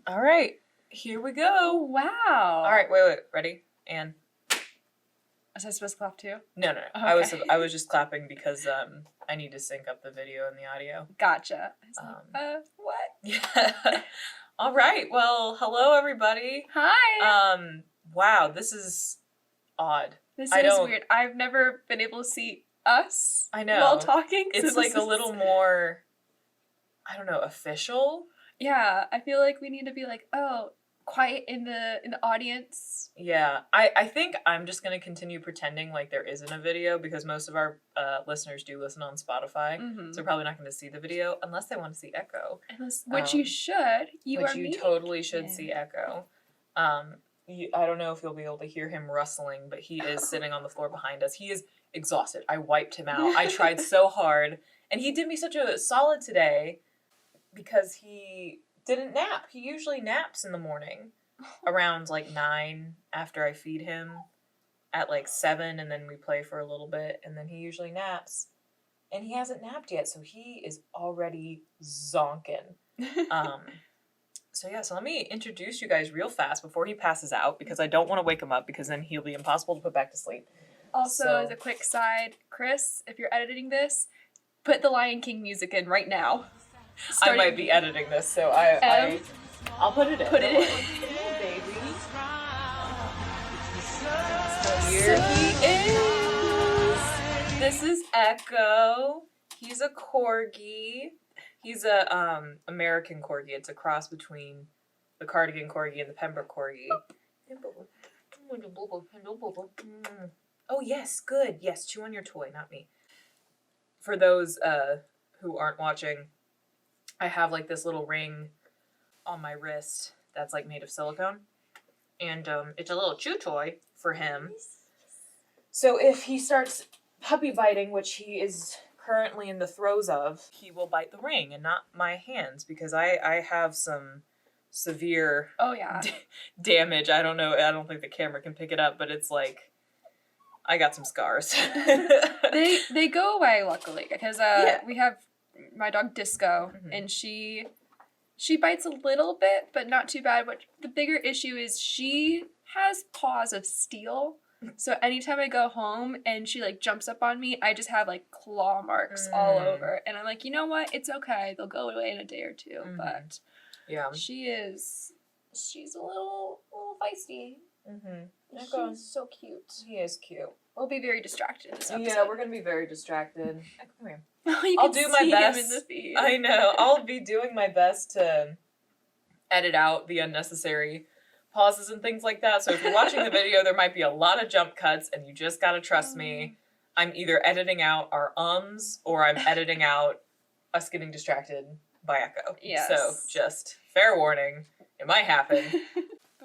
All right, here we go. Oh, wow. All right, wait. Ready? And Was I supposed to clap too? no. Okay. I was just clapping because I need to sync up the video and the audio. Gotcha. I was like, what? Yeah. All right. Well, hello everybody. Hi. Wow, this is odd. This is weird. I've never been able to see us while talking. It's so like a little more, I don't know, official. Yeah, I feel like we need to be like, quiet in the audience. Yeah, I think I'm just gonna continue pretending like there isn't a video because most of our listeners do listen on Spotify, so they're probably not going to see the video unless they want to see Echo. Which you should. You totally should see Echo. I don't know if you'll be able to hear him rustling, but he is sitting on the floor behind us. He is exhausted. I wiped him out. I tried so hard, and he did me such a solid today because he didn't nap. He usually naps in the morning around like 9 after I feed him at like 7, and then we play for a little bit, and then he usually naps. And he hasn't napped yet, so he is already zonking. So let me introduce you guys real fast before he passes out because I don't want to wake him up because then he'll be impossible to put back to sleep. Also, as a quick side, Chris, if you're editing this, put the Lion King music in right now. I might be editing this, so I'll put it in. Put it in. Yeah, baby. Here he is. This is Echo. He's a corgi. He's a American corgi. It's a cross between the Cardigan corgi and the Pembroke corgi. Oh yes, good. Yes, chew on your toy, not me. For those who aren't watching, I have like this little ring on my wrist that's like made of silicone. And it's a little chew toy for him. So if he starts puppy biting, which he is currently in the throes of, he will bite the ring and not my hands because I have some severe damage. I don't know. I don't think the camera can pick it up, but it's like I got some scars. They go away luckily because we have my dog Disco, and she bites a little bit, but not too bad. But the bigger issue is she has paws of steel. So anytime I go home and she like jumps up on me, I just have like claw marks all over. And I'm like, you know what? It's okay. They'll go away in a day or two. But she's a little feisty. He's so cute. He is cute. We'll be very distracted in this episode. Yeah, we're gonna be very distracted. Come here. I'll do my best. Him in the feed. I know. I'll be doing my best to edit out the unnecessary pauses and things like that. So if you're watching the video, there might be a lot of jump cuts, and you just gotta trust me. I'm either editing out our ums or I'm editing out us getting distracted by Echo. Yes. So just fair warning, it might happen.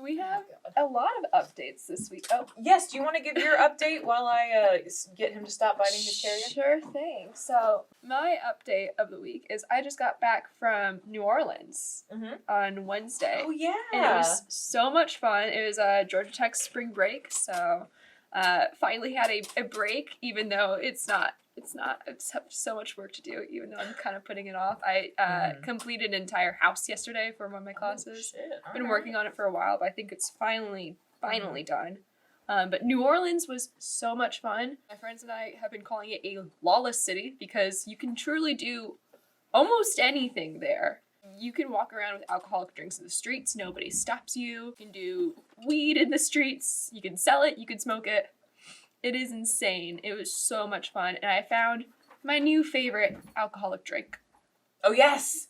We have a lot of updates this week. Oh, yes. Do you want to give your update while I get him to stop biting his terrier? Sure thing. So my update of the week is I just got back from New Orleans on Wednesday. Oh yeah. And it was so much fun. It was Georgia Tech spring break, so finally had a break, even though it's not. I just have so much work to do, even though I'm kind of putting it off. I completed an entire house yesterday for one of my classes. I've been working on it for a while, but I think it's finally done. But New Orleans was so much fun. My friends and I have been calling it a lawless city because you can truly do almost anything there. You can walk around with alcoholic drinks in the streets. Nobody stops you. You can do weed in the streets. You can sell it. You can smoke it. It is insane. It was so much fun. And I found my new favorite alcoholic drink. Oh, yes.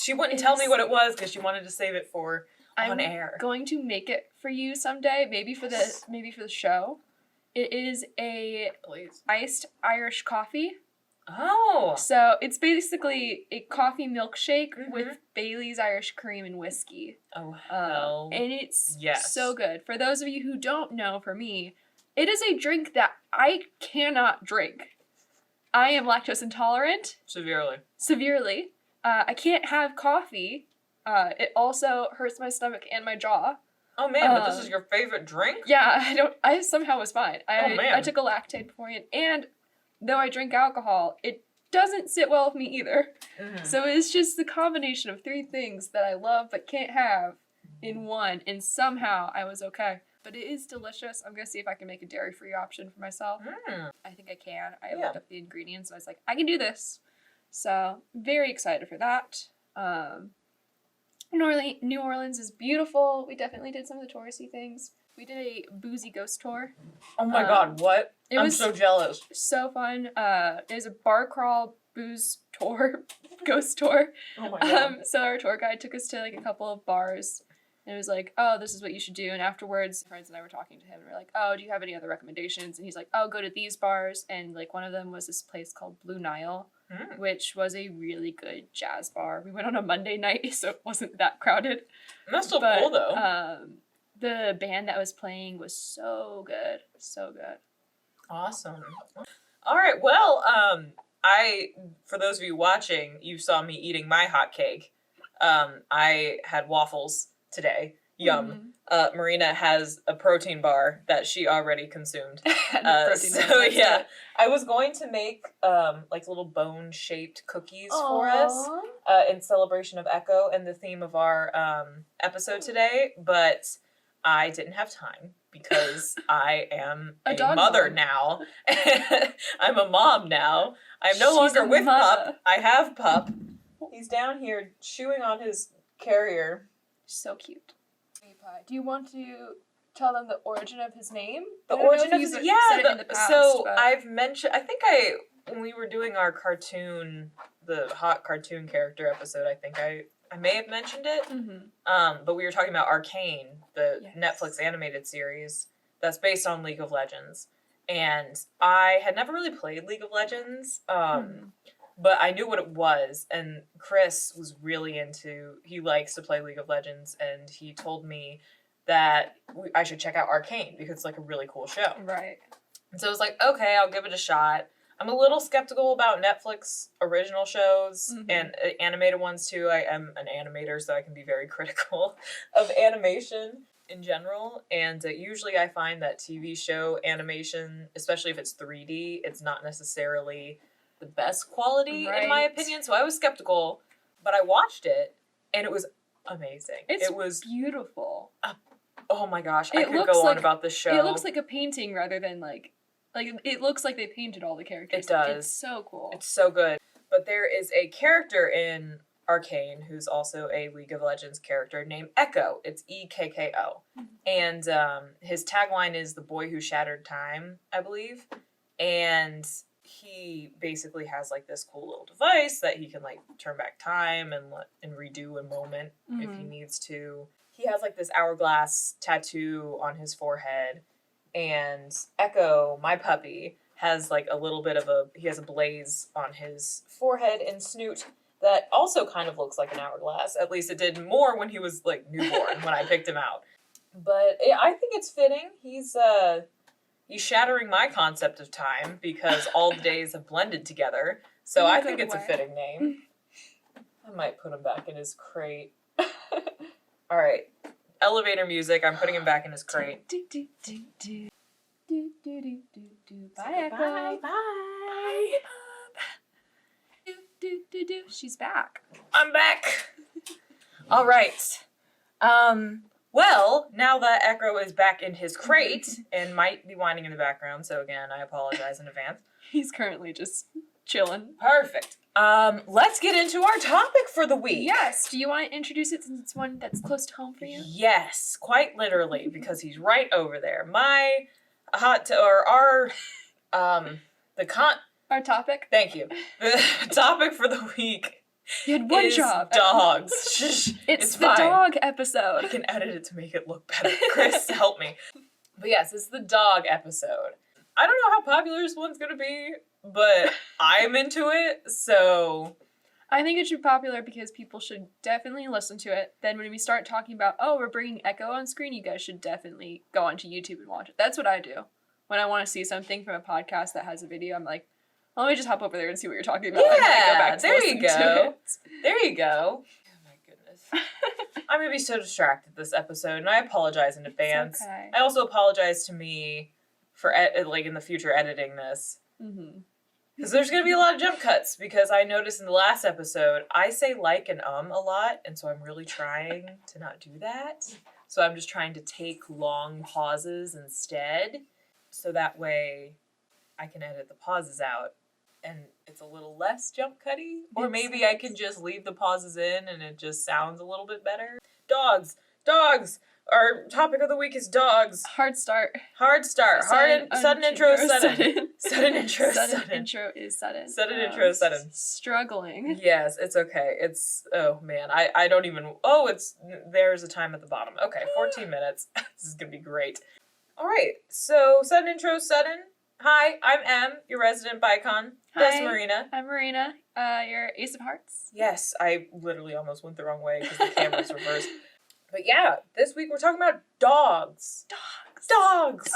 She wouldn't tell me what it was because she wanted to save it for on air. I'm going to make it for you someday, maybe for the show. It is a iced Irish coffee. Oh. So it's basically a coffee milkshake with Bailey's Irish cream and whiskey. Oh, hell. And it's so good. For those of you who don't know, for me, it is a drink that I cannot drink. I am lactose intolerant. Severely. I can't have coffee. It also hurts my stomach and my jaw. Oh man, but this is your favorite drink? Yeah, I somehow was fine. I took a lactate beforehand, and though I drink alcohol, it doesn't sit well with me either. So it's just the combination of three things that I love but can't have. in one, and somehow I was okay. But it is delicious. I'm going to see if I can make a dairy-free option for myself. I think I can. I looked up the ingredients, and I was like, I can do this. So, very excited for that. New Orleans is beautiful. We definitely did some of the touristy things. We did a boozy ghost tour. Oh my god, what? I'm so jealous. So fun. It was a bar crawl booze tour, ghost tour. Oh my god. So our tour guide took us to like a couple of bars. And it was like, oh, this is what you should do. And afterwards, friends and I were talking to him. And we're like, oh, do you have any other recommendations? And he's like, oh, go to these bars. And like one of them was this place called Blue Nile, which was a really good jazz bar. We went on a Monday night, so it wasn't that crowded. And that's still cool, though. The band that was playing was so good. So good. Awesome. All right, well, for those of you watching, you saw me eating my hot cake. I had waffles today. Yum. Marina has a protein bar that she already consumed. I was going to make like little bone-shaped cookies for us in celebration of Echo and the theme of our episode today, but I didn't have time because I am a mother now. I'm a mom now. I'm no longer with Pup. I have Pup. He's down here chewing on his carrier. So cute. Do you want to tell them the origin of his name? The origin of his I've mentioned, I think when we were doing our cartoon, the hot cartoon character episode, I think I may have mentioned it. But we were talking about Arcane, the Netflix animated series that's based on League of Legends. And I had never really played League of Legends. But I knew what it was, and Chris was really he likes to play League of Legends, and he told me that I should check out Arcane, because it's like a really cool show. Right. And so I was like, okay, I'll give it a shot. I'm a little skeptical about Netflix original shows, and animated ones too. I am an animator, so I can be very critical of animation in general, and usually I find that TV show animation, especially if it's 3D, it's not necessarily the best quality in my opinion, so I was skeptical, but I watched it and it was amazing. It was beautiful. Oh my gosh, I could go on about this show. It looks like a painting rather than like it looks like they painted all the characters. It does. It's so cool. It's so good. But there is a character in Arcane who's also a League of Legends character named Echo. It's EKKO. And his tagline is "The boy who shattered time," I believe. And he basically has like this cool little device that he can like turn back time and redo a moment if he needs to. He has like this hourglass tattoo on his forehead, and Echo, my puppy, has like a little bit of he has a blaze on his forehead and snoot that also kind of looks like an hourglass. At least it did more when he was like newborn when I picked him out. But I think it's fitting. He's shattering my concept of time because all the days have blended together. So I think it's a fitting name. I might put him back in his crate. All right. Elevator music. I'm putting him back in his crate. Bye, Echo. Bye. She's back. I'm back. All right. Well, now that Echo is back in his crate and might be whining in the background, so again, I apologize in advance. He's currently just chilling. Perfect. Let's get into our topic for the week. Yes. Do you want to introduce it since it's one that's close to home for you? Yes, quite literally, because he's right over there. Our topic? Thank you. The topic for the week. You had one job. Dogs. Shh. It's the dog episode. I can edit it to make it look better. Chris, help me. But yes, it's the dog episode. I don't know how popular this one's going to be, but I'm into it, so... I think it should be popular because people should definitely listen to it. Then when we start talking about, we're bringing Echo on screen, you guys should definitely go onto YouTube and watch it. That's what I do. When I want to see something from a podcast that has a video, I'm like, let me just hop over there and see what you're talking about. Yeah, there you go. There you go. Oh my goodness. I'm going to be so distracted this episode, and I apologize in advance. Okay. I also apologize to me for, in the future, editing this. Because there's going to be a lot of jump cuts, because I noticed in the last episode, I say like and a lot, and so I'm really trying to not do that. So I'm just trying to take long pauses instead, so that way I can edit the pauses out, and it's a little less jump cutty. Or maybe I can just leave the pauses in, and it just sounds a little bit better. Dogs! Our topic of the week is dogs. Hard start. Sudden intro is sudden. Sudden intro is Sudden sudden. intro is sudden. Sudden intro is sudden. Struggling. Yes, it's okay. Oh man, I don't even, there's a time at the bottom. Okay, 14 minutes. This is gonna be great. All right, so sudden intro is sudden. Hi, I'm Em, your resident Bicon. That's Hi, Marina. I'm Marina. Your Ace of Hearts. Yes, I literally almost went the wrong way because the camera's reversed. But yeah, this week we're talking about dogs. Dogs.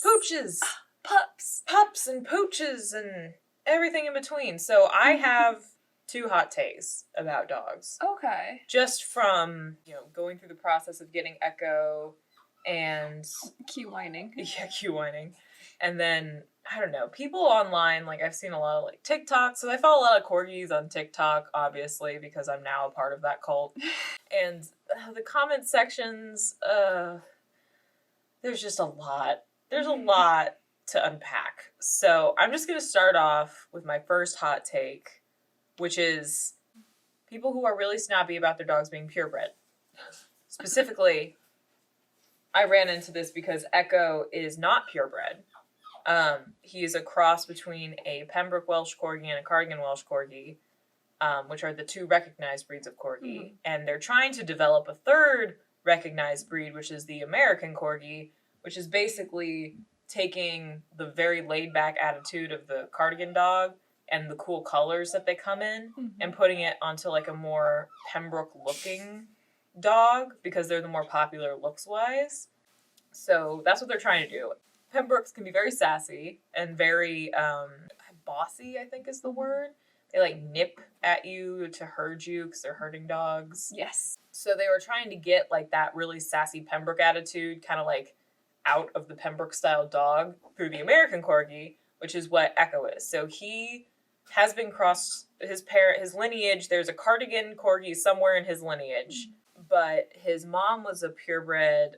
Pooches. Pups. Pups and pooches and everything in between. So I have 2 hot takes about dogs. Okay. Just from, going through the process of getting Echo and... Cue whining. Yeah, cue whining. And then, I don't know, people online, like I've seen a lot of TikTok. So I follow a lot of Corgis on TikTok, obviously, because I'm now a part of that cult. And the comment sections, there's just a lot. There's a lot to unpack. So I'm just going to start off with my first hot take, which is people who are really snobby about their dogs being purebred. Specifically, I ran into this because Echo is not purebred. He is a cross between a Pembroke Welsh Corgi and a Cardigan Welsh Corgi, which are the 2 recognized breeds of Corgi. Mm-hmm. And they're trying to develop a 3rd recognized breed, which is the American Corgi, which is basically taking the very laid-back attitude of the Cardigan dog and the cool colors that they come in, mm-hmm. and putting it onto a more Pembroke-looking dog, because they're the more popular looks-wise. So that's what they're trying to do. Pembrokes can be very sassy and very bossy, I think is the word. They nip at you to herd you because they're herding dogs. Yes. So they were trying to get that really sassy Pembroke attitude kind of out of the Pembroke style dog through the American Corgi, which is what Echo is. So he has been crossed, his lineage, there's a Cardigan Corgi somewhere in his lineage, but his mom was a purebred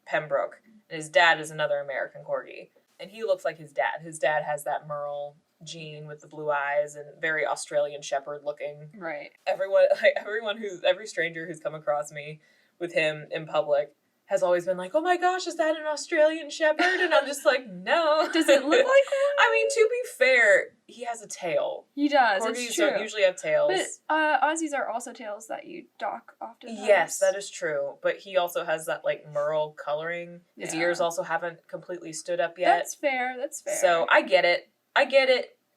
Pembroke, and his dad is another American Corgi. And he looks like his dad. His dad has that Merle gene with the blue eyes and very Australian Shepherd looking. Right. Every stranger who's come across me with him in public has always been oh my gosh, is that an Australian Shepherd? And I'm just no. Does it look like one? I mean, to be fair, he has a tail. He does. Corgis it's true. don't usually have tails. But Aussies are also tails that you dock often. Yes, that is true. But he also has that Merle coloring. His ears also haven't completely stood up yet. That's fair. So I get it.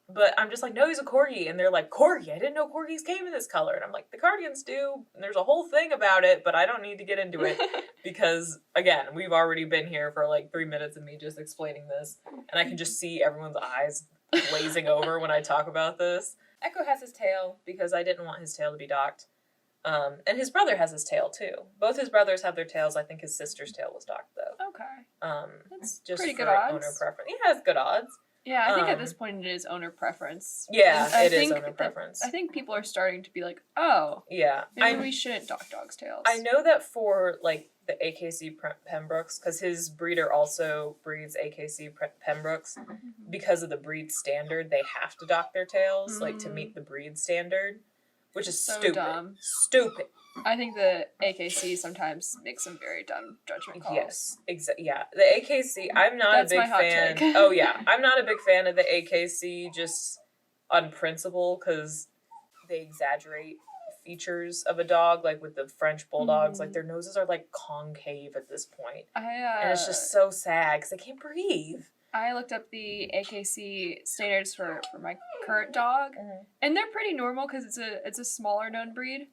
But I'm just no, he's a Corgi. And they're Corgi? I didn't know Corgis came in this color. And I'm the Cardigans do. And there's a whole thing about it, but I don't need to get into it. Because, again, we've already been here for 3 minutes of me just explaining this. And I can just see everyone's eyes glazing over when I talk about this. Echo has his tail because I didn't want his tail to be docked. And his brother has his tail, too. Both his brothers have their tails. I think his sister's tail was docked, though. Okay. That's just pretty for good odds. Owner preference. Yeah, it's good odds. Yeah, I think at this point it is owner preference. Yeah, it is owner preference. I think people are starting to be oh, yeah, maybe we shouldn't dock dogs' tails. I know that for the AKC Pembrokes, because his breeder also breeds AKC Pembrokes, because of the breed standard, they have to dock their tails to meet the breed standard, which is so stupid. Dumb. Stupid. I think the AKC sometimes makes some very dumb judgment calls. Yes, exactly. Yeah, the AKC. I'm not a big fan. Oh yeah, I'm not a big fan of the AKC just on principle because they exaggerate features of a dog, with the French bulldogs. Their noses are concave at this point, and it's just so sad because they can't breathe. I looked up the AKC standards for my current dog, and they're pretty normal because it's a smaller known breed.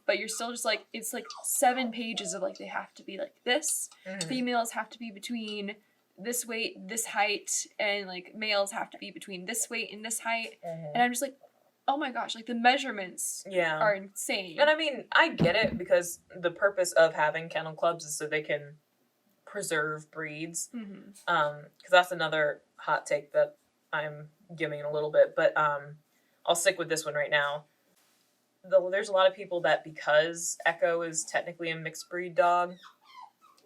But you're still just it's 7 pages of they have to be this. Females have to be between this weight, this height, and males have to be between this weight and this height. And I'm just oh my gosh, the measurements are insane. And I mean, I get it because the purpose of having kennel clubs is so they can preserve breeds. Because that's another hot take that I'm giving a little bit, but I'll stick with this one right now. There's a lot of people that because Echo is technically a mixed breed dog,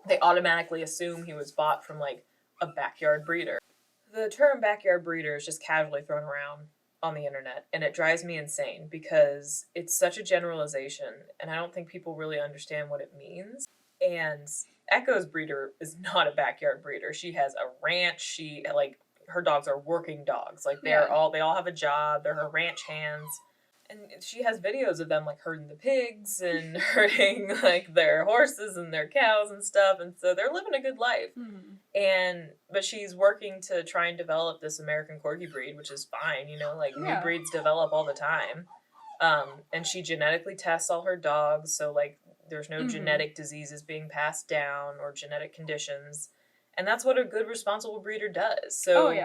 they automatically assume he was bought from like a backyard breeder. The term backyard breeder is just casually thrown around on the internet, and it drives me insane because it's such a generalization, and I don't think people really understand what it means. And Echo's breeder is not a backyard breeder. She has a ranch. Her dogs are working dogs. Like they all have a job. They're her ranch hands. And she has videos of them like herding the pigs and herding like their horses and their cows and stuff, and so they're living a good life. But she's working to try and develop this American Corgi breed, which is fine, new breeds develop all the time. And she genetically tests all her dogs, so like there's no genetic diseases being passed down or genetic conditions. And that's what a good responsible breeder does. So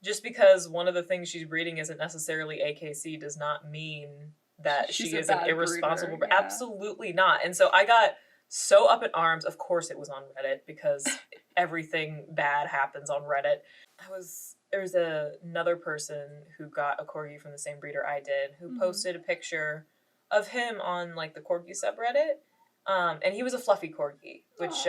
just because one of the things she's breeding isn't necessarily AKC does not mean that she is an irresponsible breeder. Yeah. Absolutely not. And so I got so up in arms. Of course it was on Reddit because everything bad happens on Reddit. There was another person who got a Corgi from the same breeder I did who posted a picture of him on like the Corgi subreddit. And he was a fluffy Corgi, which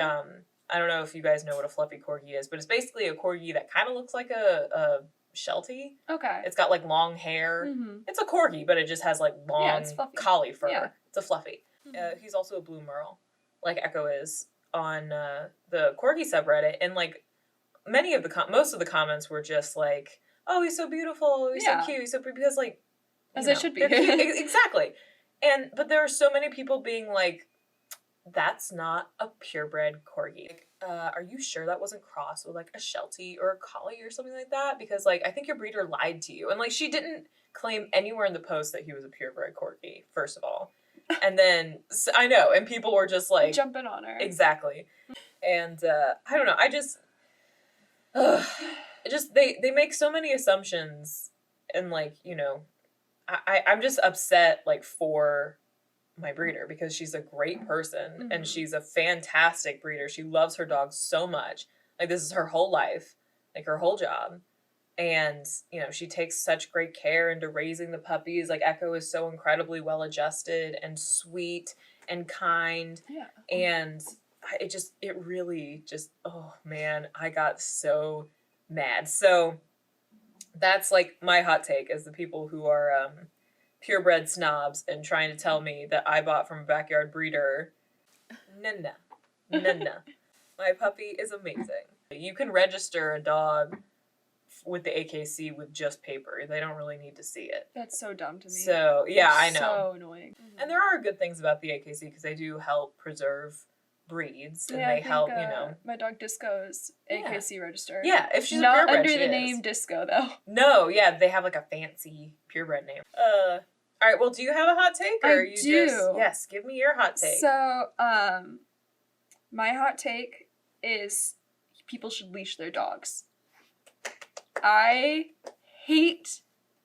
I don't know if you guys know what a fluffy Corgi is, but it's basically a Corgi that kind of looks like a Sheltie. Okay. It's got like long hair. It's a Corgi, but it just has like long collie fur. Yeah. It's a fluffy. He's also a blue merle, like Echo is on the Corgi subreddit, and like most of the comments were just like, "Oh, he's so beautiful. He's so cute. He's so pretty." Because like, as it should be. Exactly. But there are so many people being like, that's not a purebred Corgi. Like, are you sure that wasn't crossed with like a Sheltie or a collie or something like that? Because like I think your breeder lied to you, and like she didn't claim anywhere in the post that he was a purebred Corgi. First of all, and then I know, and people were just like jumping on her. Exactly, and I don't know. They make so many assumptions, and like I'm just upset like for my breeder because she's a great person and she's a fantastic breeder. She loves her dogs so much. Like this is her whole life, like her whole job. And, she takes such great care into raising the puppies. Like Echo is so incredibly well adjusted and sweet and kind. Yeah. And it really just, oh man, I got so mad. So that's like my hot take is the people who are, purebred snobs and trying to tell me that I bought from a backyard breeder. No. My puppy is amazing. You can register a dog with the AKC with just paper. They don't really need to see it. That's so dumb to me. So, yeah, I know. So annoying. And there are good things about the AKC because they do help preserve breeds and they help, my dog Disco is AKC registered. Yeah, if she's not a purebred, under the name Disco though. No, yeah, they have like a fancy purebred name. All right, well, do you have a hot take? Or I do. Yes, give me your hot take. So, my hot take is people should leash their dogs. I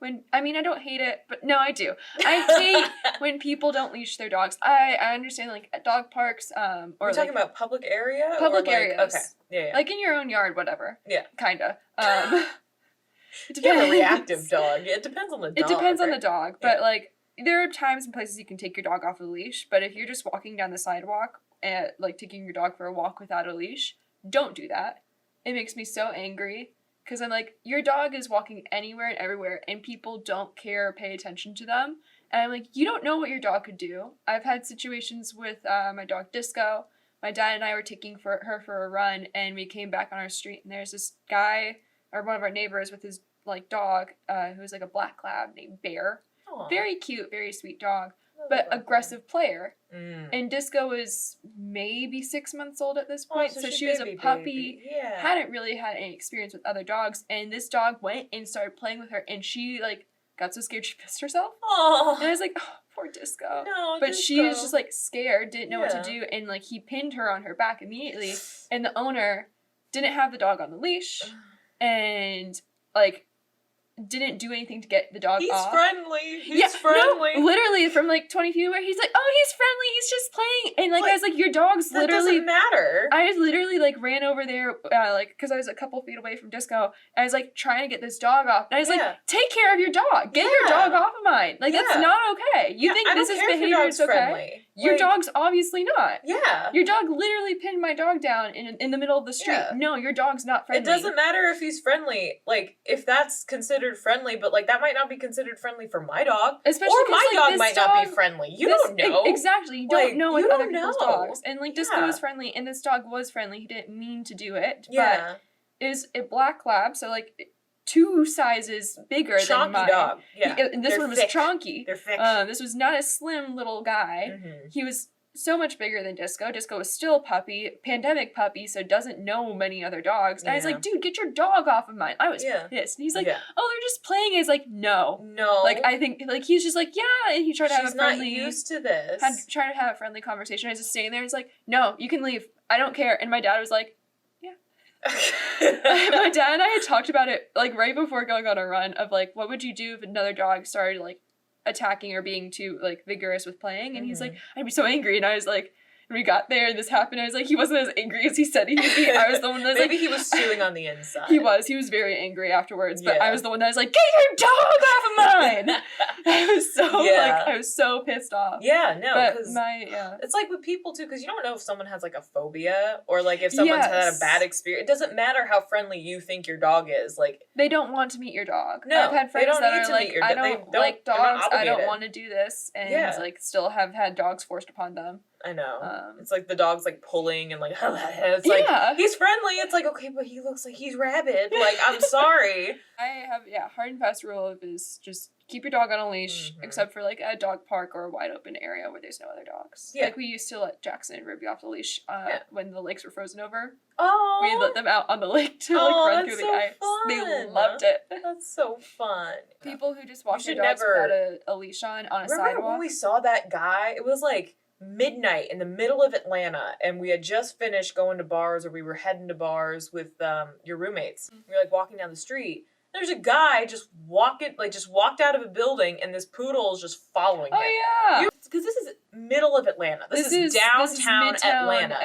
don't hate it, but no, I do. I hate when people don't leash their dogs. I understand, like, at dog parks, or You're talking about public area? Public areas. Okay, yeah. Like, in your own yard, whatever. Yeah. Kinda. It depends. You have a reactive dog. It depends on the dog. It depends on the dog, but, like, there are times and places you can take your dog off a leash, but if you're just walking down the sidewalk and, like, taking your dog for a walk without a leash, don't do that. It makes me so angry, because I'm like, your dog is walking anywhere and everywhere, and people don't care or pay attention to them, and I'm like, you don't know what your dog could do. I've had situations with my dog Disco. My dad and I were taking her for a run, and we came back on our street, and there's this guy, or one of our neighbors, with his, like, dog, who's, like, a black lab named Bear. Aww. Very cute, very sweet dog, but aggressive player. And Disco was maybe 6 months old at this point, so she was a puppy, hadn't really had any experience with other dogs, and this dog went and started playing with her, and she, like, got so scared she pissed herself. Aww. And I was like, oh, poor Disco. No, but Disco. She was just, like, scared, didn't know what to do, and, like, he pinned her on her back immediately, and the owner didn't have the dog on the leash, and, like, didn't do anything to get the dog He's off. friendly. He's friendly. No, literally from like 20 feet away, he's like, oh, he's friendly. He's just playing. And like I was like, your dog's that literally. doesn't matter. I literally like ran over there, like because I was a couple feet away from Disco. And I was like trying to get this dog off. And I was like, take care of your dog. Get your dog off of mine. Like that's not okay. You think this is behavior? It's okay. Friendly. Your dog's obviously not. Yeah. Your dog literally pinned my dog down in the middle of the street. Yeah. No, your dog's not friendly. It doesn't matter if he's friendly. Like, if that's considered friendly, but, like, that might not be considered friendly for my dog. Especially or my like, dog might not be friendly. You don't know. Exactly. You don't know with other people's dogs. And, like, Disco was friendly, and this dog was friendly. He didn't mean to do it. Yeah. But is a black lab, so, like, 2 sizes bigger than mine. Dog. Yeah. This one was chonky. They're thick. This was not a slim little guy. Mm-hmm. He was so much bigger than Disco. Disco was still a puppy, pandemic puppy, so doesn't know many other dogs. And I was like, dude, get your dog off of mine. I was pissed. And he's like, oh, they're just playing. I was like, no. Like, I think, like, he's just like, yeah. And he tried to have a friendly... She's not used to this. Tried to have a friendly conversation. I was just standing there and he's like, no, you can leave. I don't care. And my dad was like, my dad and I had talked about it, like, right before going on a run of, like, what would you do if another dog started, like, attacking or being too, like, vigorous with playing? And he's like, I'd be so angry. And I was like, when we got there and this happened, I was like, he wasn't as angry as he said he would be. I was the one that was Maybe like... he was stewing on the inside. He was very angry afterwards, but I was the one that was like, get your dog off of mine! I was so pissed off. Yeah, no, but because it's like with people too, because you don't know if someone has like a phobia or like if someone's had a bad experience. It doesn't matter how friendly you think your dog is. Like, they don't want to meet your dog. No, I've had friends that are like, I don't like dogs, I don't want to do this, and like still have had dogs forced upon them. I know. It's like the dog's like pulling and like, it's like, he's friendly. It's like, okay, but he looks like he's rabid. Like, I'm sorry. I have, hard and fast rule is just keep your dog on a leash, except for like a dog park or a wide open area where there's no other dogs. Yeah. Like we used to let Jackson and Ruby off the leash when the lakes were frozen over. Oh. We let them out on the lake to like run through the ice. Fun. They loved it. That's so fun. People who just walk their dogs without a leash on a sidewalk. Remember when we saw that guy? It was like midnight in the middle of Atlanta, and we had just finished going to bars, or we were heading to bars with your roommates. We were like walking down the street. There's a guy just walked out of a building, and this poodle is just following him. Oh yeah, because this is middle of Atlanta. This is downtown Atlanta.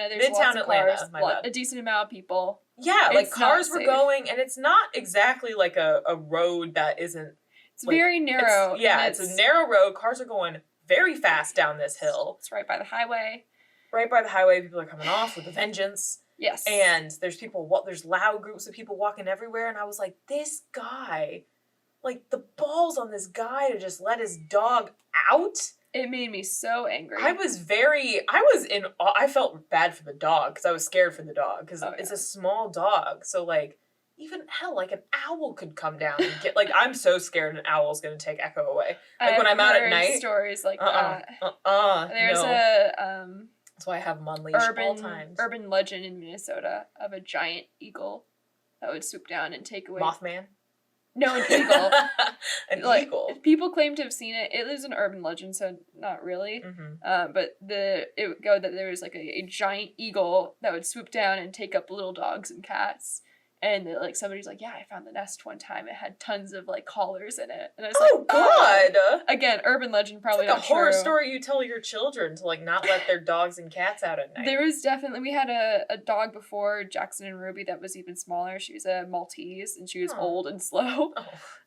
There's lots of cars, a decent amount of people. Yeah, like cars were going, and it's not exactly like a road that isn't. It's like, very narrow. It's a narrow road. Cars are going very fast down this hill. It's right by the highway. Right by the highway, people are coming off with a vengeance. Yes. And there's loud groups of people walking everywhere, and I was like, this guy, like, the balls on this guy to just let his dog out. It made me so angry. I felt bad for the dog, because I was scared for the dog, because it's a small dog, so, like, even, hell, like, an owl could come down and get, like, I'm so scared an owl's gonna take Echo away. Like, when I'm out at night. Stories like that. There's that's why I have them on leash all times. Urban legend in Minnesota of a giant eagle that would swoop down and take away. Mothman? No, an eagle. An eagle. People claim to have seen it. It is an urban legend, so not really. But it would go that there was like a giant eagle that would swoop down and take up little dogs and cats. And like somebody's like, yeah, I found the nest one time. It had tons of like collars in it, and I was God! Again, urban legend, probably it's like not a horror true. story you tell your children to like not let their dogs and cats out at night. There was definitely, we had a dog before Jackson and Ruby that was even smaller. She was a Maltese, and she was old and slow.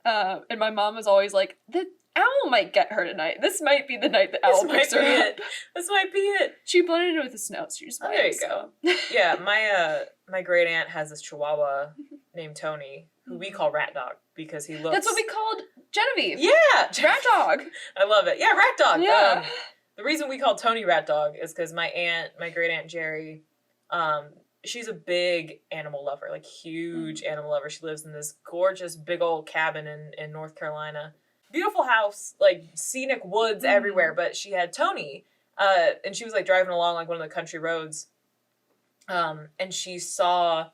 And my mom was always like, the owl might get her tonight. This might be the night the owl picks her up. This might be it. She blended it with the snow. So she just there you go. Yeah, my great aunt has this Chihuahua named Tony, who we call Rat Dog because he looks. That's what we called Genevieve. Yeah, Rat Dog. I love it. Yeah, Rat Dog. Yeah. The reason we call Tony Rat Dog is because my great aunt Jerry, she's a big animal lover, like huge animal lover. She lives in this gorgeous big old cabin in North Carolina. Beautiful house, like scenic woods everywhere, but she had Tony, and she was like driving along like one of the country roads, and she saw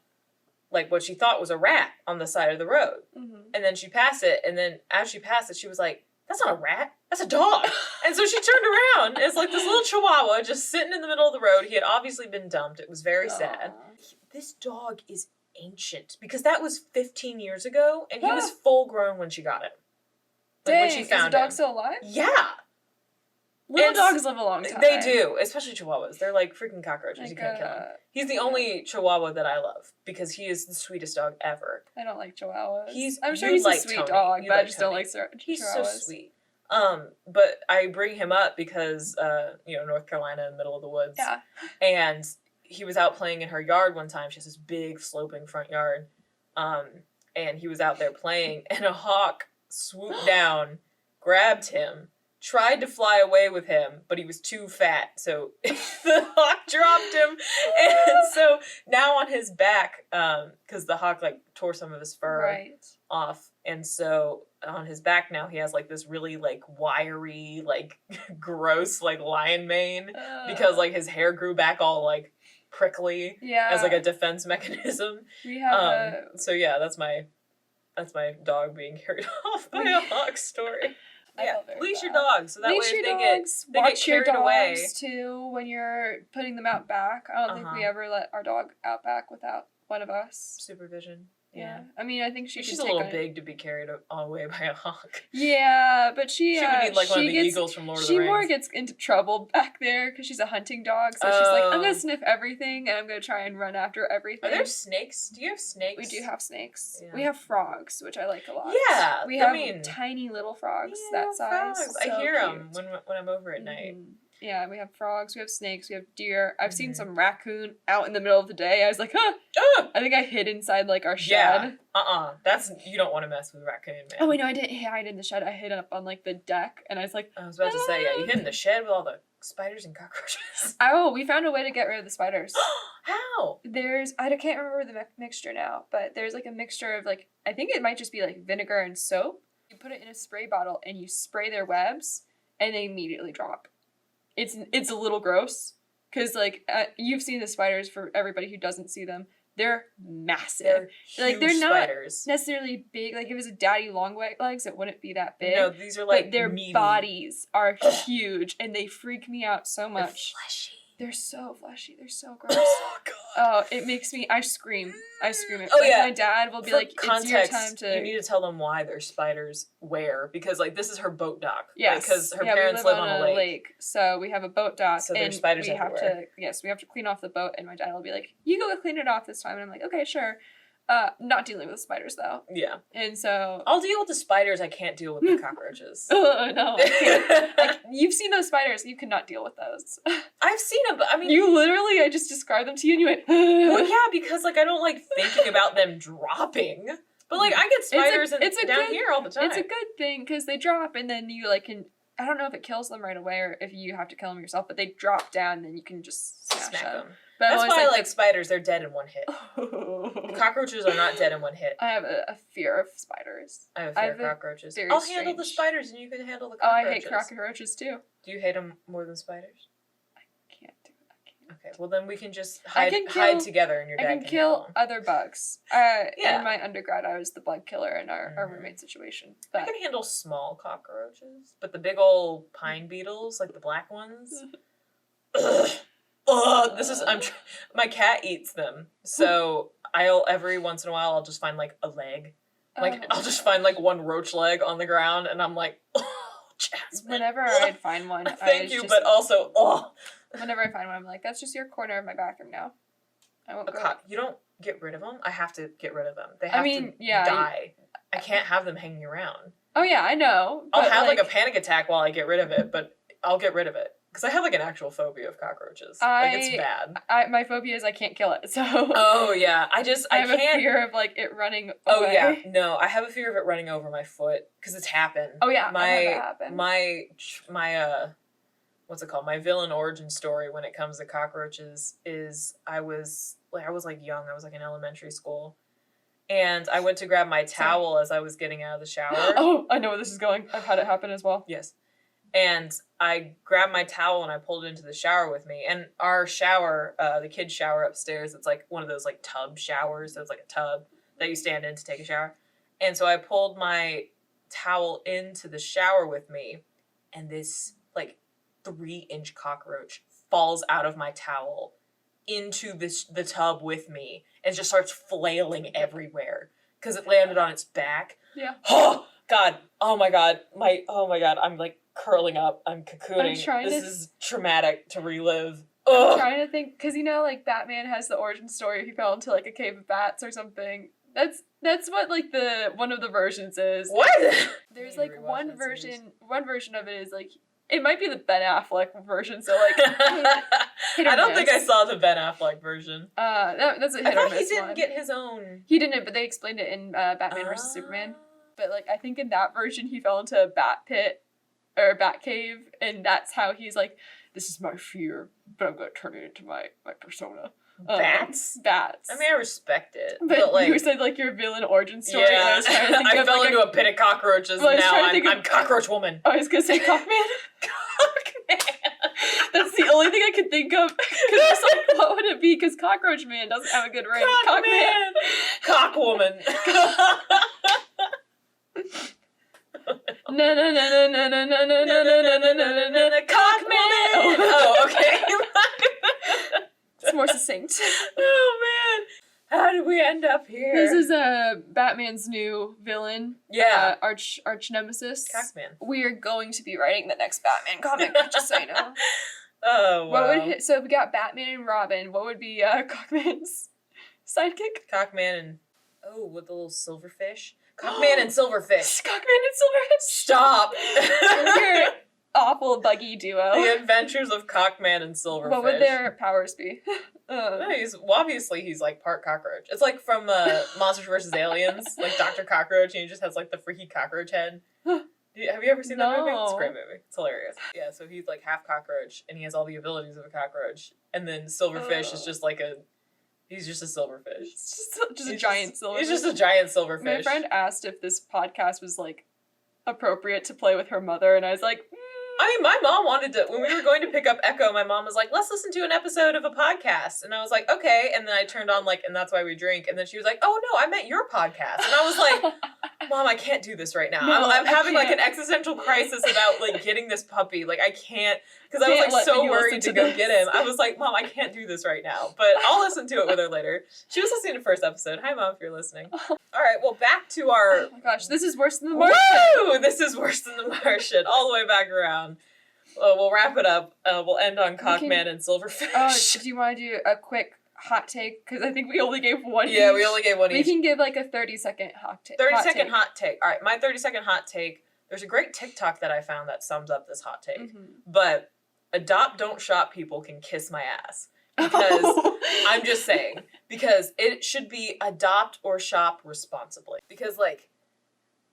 like what she thought was a rat on the side of the road, and then she passed it, and then as she passed it, she was like, that's not a rat, that's a dog. And so she turned around, and it's like this little Chihuahua just sitting in the middle of the road. He had obviously been dumped. It was very sad. This dog is ancient because that was 15 years ago, and he was Huh. full grown when she got him. Like, Dang, when she found is the dog him. still alive? Yeah. Little It's- dogs live a long time. They do, especially Chihuahuas. They're like freaking cockroaches. Like, You can't kill them. He's the only Chihuahua that I love because he is the sweetest dog ever. I don't like Chihuahuas. He's- I'm sure you'd he's like a sweet Tony. dog, You'd but I like just don't Tony. like Chihuahuas. He's so sweet. But I bring him up because, North Carolina in the middle of the woods. Yeah. And he was out playing in her yard one time. She has this big sloping front yard. And he was out there playing, and a hawk swooped down, grabbed him, tried to fly away with him, but he was too fat, so the hawk dropped him. And so now on his back, because the hawk like tore some of his fur off, and so on his back now he has like this really like wiry, like gross like lion mane, because like his hair grew back all like prickly as like a defense mechanism. We have so yeah, that's my dog being carried off by a hawk story. Yeah, leash your dogs so that way if they get carried away. Too when you're putting them out back. I don't think we ever let our dog out back without one of us. Supervision. Yeah. I mean, I think she's a little big to be carried all the way by a hawk. Yeah, but she would need like one of the eagles from Lord of the Rings. She more gets into trouble back there because she's a hunting dog, so she's like, I'm gonna sniff everything and I'm gonna try and run after everything. Are there snakes? Do you have snakes? We do have snakes. Yeah. We have frogs, which I like a lot. Yeah, we have tiny little frogs that size. Frogs. So I hear cute. them when I'm over at night. Yeah, we have frogs, we have snakes, we have deer. I've seen some raccoon out in the middle of the day. I was like, huh. I think I hid inside like our shed. Yeah. That's, you don't want to mess with raccoon, man. Oh wait, no, I didn't hide in the shed. I hid up on like the deck, and I was like, I was about to say, yeah, you hid in the shed with all the spiders and cockroaches. Oh, we found a way to get rid of the spiders. How? I can't remember the mixture now, but there's like a mixture of like, I think it might just be like vinegar and soap. You put it in a spray bottle and you spray their webs, and they immediately drop. It's a little gross because like you've seen the spiders. For everybody who doesn't see them, they're massive. They're not spiders. necessarily big. Like if it was a daddy long legs, it wouldn't be that big. No, these are like but their meaty. bodies are huge, and they freak me out so much. They're fleshy. They're so fleshy. They're so gross. Oh god. Oh, it makes me. I scream. It. Oh, like, yeah. My dad will be like, context, "It's your time to." You need to tell them why they're spiders where, because like this is her boat dock. Yes. Because her we parents live on a lake. So we have a boat dock. So and there's spiders we everywhere. we have to clean off the boat, and my dad will be like, "You go clean it off this time," and I'm like, "Okay, sure." Not dealing with spiders though. Yeah. And so I'll deal with the spiders. I can't deal with the cockroaches. Oh no! I can't. Like, you've seen those spiders. You cannot deal with those. I've seen them, but I mean, You literally, I just described them to you, and you went. well, yeah, because like I don't like thinking about them dropping. But like I get spiders down here all the time. It's a good thing because they drop, and then you like can. I don't know if it kills them right away or if you have to kill them yourself, but they drop down, and then you can just smash them. But that's why I like spiders. They're dead in one hit. Cockroaches are not dead in one hit. I have a fear of spiders. I have a fear of cockroaches. very I'll handle the strange- spiders, and you can handle the Oh, I cockroaches. hate cockroaches too. Do you hate them more than spiders? Can't do it. I can't. Okay, well then we can just I hide can hide together, and your I dad can can kill handle 'em. other bugs. Yeah. In my undergrad, I was the bug killer in our roommate situation. I But can handle small cockroaches, but the big old pine beetles, like the black ones. Ugh. Ugh, my cat eats them, so I'll every once in a while I'll just find like a leg, like I'll just find like one roach leg on the ground, and I'm like, oh, Jasmine. whenever I'd find one, Thank you, but also, oh. Whenever I find one, I'm like, that's just your corner of my bathroom now. I won't go. You don't get rid of them. I have to get rid of them. They have to yeah, die. I can't have them hanging around. Oh yeah, I know. I'll have like a panic attack while I get rid of it, but I'll get rid of it. Because I have like an actual phobia of cockroaches. Like it's bad. My phobia is I can't kill it, so. Oh yeah, I have a fear of like it running away. Oh yeah, no, I have a fear of it running over my foot because it's happened. Oh yeah, my what's it called? My villain origin story when it comes to cockroaches is I was like young. I was like in elementary school, and I went to grab my towel as I was getting out of the shower. Oh, I know where this is going. I've had it happen as well. Yes. And I grabbed my towel and I pulled it into the shower with me. And our shower, the kids' shower upstairs, it's like one of those like tub showers. So it's like a tub that you stand in to take a shower. And so I pulled my towel into the shower with me, and this like 3-inch cockroach falls out of my towel into the tub with me and just starts flailing everywhere because it landed on its back. Yeah. Oh God! Oh my God! I'm like curling up. I'm cocooning. This is traumatic to relive. Ugh. I'm trying to think, because you know, like, Batman has the origin story. He fell into like a cave of bats or something. That's what like one of the versions is. What? There's like one version of it is like, it might be the Ben Affleck version, so like hit or I don't miss. think I saw the Ben Affleck version. That's a hit I or thought miss he didn't one. get his own. He didn't, but they explained it in Batman vs Superman. But like, I think in that version he fell into a bat pit or a bat cave, and that's how he's like, this is my fear, but I'm gonna turn it into my persona. Bats? Bats. I mean, I respect it. But like, you said like your villain origin story. yeah, And I was trying to think I of, fell like, into a pit of cockroaches. Well, I was Now trying to think I'm of- cockroach woman. I was gonna say Cockman. Cockman. That's the only thing I could think of. Because it's like, what would it be? Because Cockroach Man doesn't have a good ring. Cockman. Cockwoman. No, no, no, no, no, no, no, no, no, no, no, no, no, no, Cockman. Oh, okay. It's more succinct. Oh man, how did we end up here? This is Batman's new villain. Yeah. Arch nemesis. Cockman. We are going to be writing the next Batman comic, just so you know. Oh wow. So we got Batman and Robin. What would be Cockman's sidekick? Cockman and with the little silverfish. Cockman and Silverfish. Cockman and Silverfish. Stop. Your awful buggy duo. The Adventures of Cockman and Silverfish. What would their powers be? No, obviously he's like part cockroach. It's like from Monsters vs. Aliens, like Dr. Cockroach, and he just has like the freaky cockroach head. Have you ever seen that movie? It's a great movie. It's hilarious. Yeah, so he's like half cockroach, and he has all the abilities of a cockroach. And then Silverfish is just like he's just a silverfish. It's just a giant silverfish. He's just a giant silverfish. My friend asked if this podcast was like appropriate to play with her mother, and I was like, I mean, my mom wanted to, when we were going to pick up Echo, my mom was like, let's listen to an episode of a podcast. And I was like, okay. And then I turned on like, and that's why we drink. And then she was like, oh no, I meant your podcast. And I was like, Mom, I can't do this right now. No, I'm having like can't. an existential crisis about like getting this puppy. Like I can't, because I was Can't like let so you worried listen to to go get him. I was like, Mom, I can't do this right now. But I'll listen to it with her later. She was listening to the first episode. Hi, Mom, if you're listening. All right, well, back to our... oh my gosh, this is worse than the Martian. Woo! This is worse than the Martian. All the way back around. We'll wrap it up. We'll end on Cockman and Silverfish. Do you want to do a quick hot take? Because I think we only gave one Yeah, each. we only gave one We each. can give like a 30-second hot take. 30-second hot take. All right, my 30-second hot take. There's a great TikTok that I found that sums up this hot take. Mm-hmm. But adopt, don't shop people can kiss my ass. Because I'm just saying. Because it should be adopt or shop responsibly. Because, like,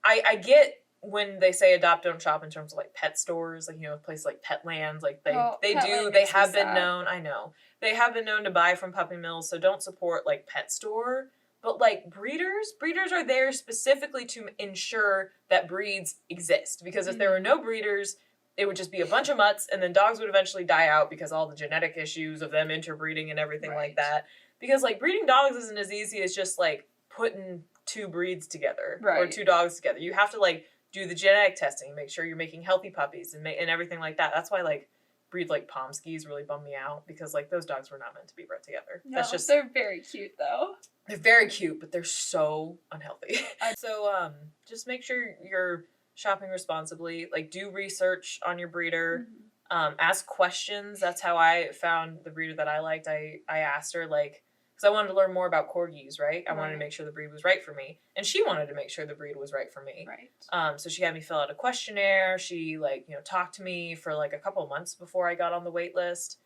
I get when they say adopt, don't shop in terms of, like, pet stores. Like, you know, places like Petland. Like, they have been known. I know. They have been known to buy from puppy mills. So don't support, like, pet store. But, like, breeders are there specifically to ensure that breeds exist. Because if there were no breeders, it would just be a bunch of mutts, and then dogs would eventually die out because all the genetic issues of them interbreeding and everything like that. Because, like, breeding dogs isn't as easy as just, like, putting two breeds together. Or two dogs together. You have to, like, do the genetic testing, make sure you're making healthy puppies and everything like that. That's why, like, breeds like Pomskis really bum me out because, like, those dogs were not meant to be bred together. No, That's just... they're very cute, though. They're very cute, but they're so unhealthy. So, just make sure you're shopping responsibly. Like, do research on your breeder. Mm-hmm. Ask questions. That's how I found the breeder that I liked. I asked her, like, because I wanted to learn more about Corgis, right? I wanted to make sure the breed was right for me. And she wanted to make sure the breed was right for me. Right. So she had me fill out a questionnaire. She, like, you know, talked to me for, like, a couple of months before I got on the wait list.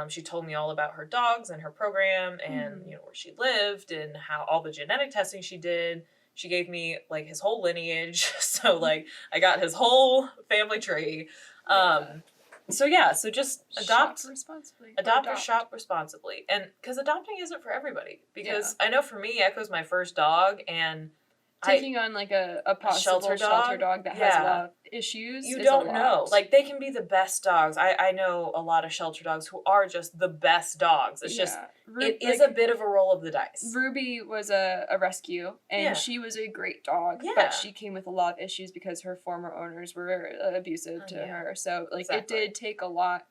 She told me all about her dogs and her program and, you know, where she lived and how all the genetic testing she did. She gave me, like, his whole lineage. So, like, I got his whole family tree. So, yeah. So, just adopt. Shop responsibly. Adopt or shop responsibly. And because adopting isn't for everybody. Because I know for me, Echo's my first dog. And taking on, like, a possible shelter dog that has a lot of issues. You don't know. Like, they can be the best dogs. I know a lot of shelter dogs who are just the best dogs. It's just, it is a bit of a roll of the dice. Ruby was a rescue, and she was a great dog, but she came with a lot of issues because her former owners were abusive to her. So, like, it did take a lot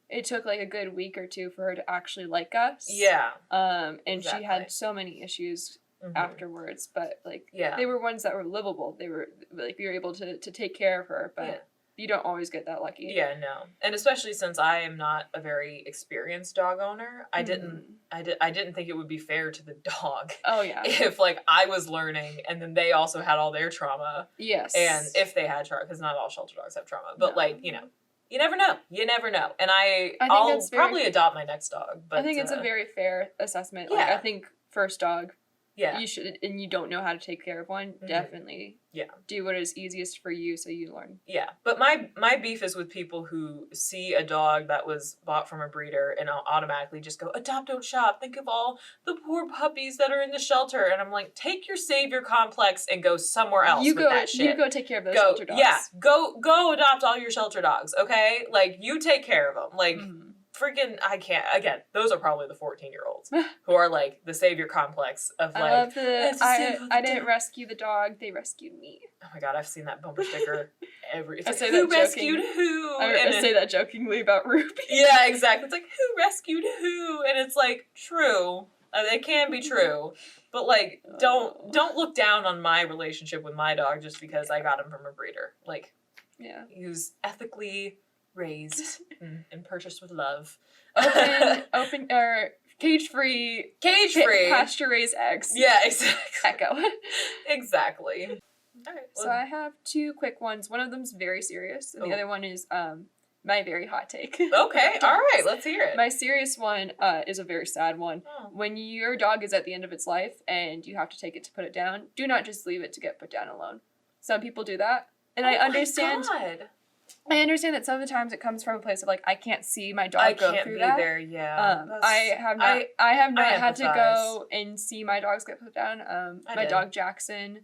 it took like a good week or two for her to actually like us. Yeah. And Exactly. she had so many issues afterwards, but like Yeah. they were ones that were livable. They were like we were able to take care of her, but you don't always get that lucky. Yeah, no. And especially since I am not a very experienced dog owner, I didn't think it would be fair to the dog. Oh yeah. If like I was learning and then they also had all their trauma. Yes. And if they had trauma, because not all shelter dogs have trauma, but like, you know, you never know. You never know. And I'll probably adopt my next dog. But I think it's a very fair assessment. Yeah. Like I think first dog, yeah, you should, and you don't know how to take care of one, definitely do what is easiest for you so you learn. Yeah. But my beef is with people who see a dog that was bought from a breeder and automatically just go, adopt, don't shop. Think of all the poor puppies that are in the shelter. And I'm like, take your savior complex and go somewhere else with that shit. You go take care of those shelter dogs. Yeah. Go adopt all your shelter dogs, okay? Like, you take care of them. Like, freaking, I can't. Again, those are probably the 14-year-olds who are like the savior complex of like. I love I didn't rescue the dog; they rescued me. Oh my god, I've seen that bumper sticker every. It's I like, say who that rescued joking. who? I say that jokingly about Ruby. Yeah, exactly. It's like who rescued who, and it's like true. It can be true, but like don't look down on my relationship with my dog just because I got him from a breeder. Like, he was ethically raised and purchased with love. Open or cage-free, pasture-raised eggs. Yeah, exactly. Echo. Exactly. All right. So I have two quick ones. One of them's very serious, and the other one is my very hot take. Okay, all right, let's hear it. My serious one is a very sad one. Oh. When your dog is at the end of its life and you have to take it to put it down, do not just leave it to get put down alone. Some people do that, and I understand. God. I understand that some of the times it comes from a place of like I can't see my dog go through that. There, yeah. I have not had to go and see my dogs get put down. My dog Jackson,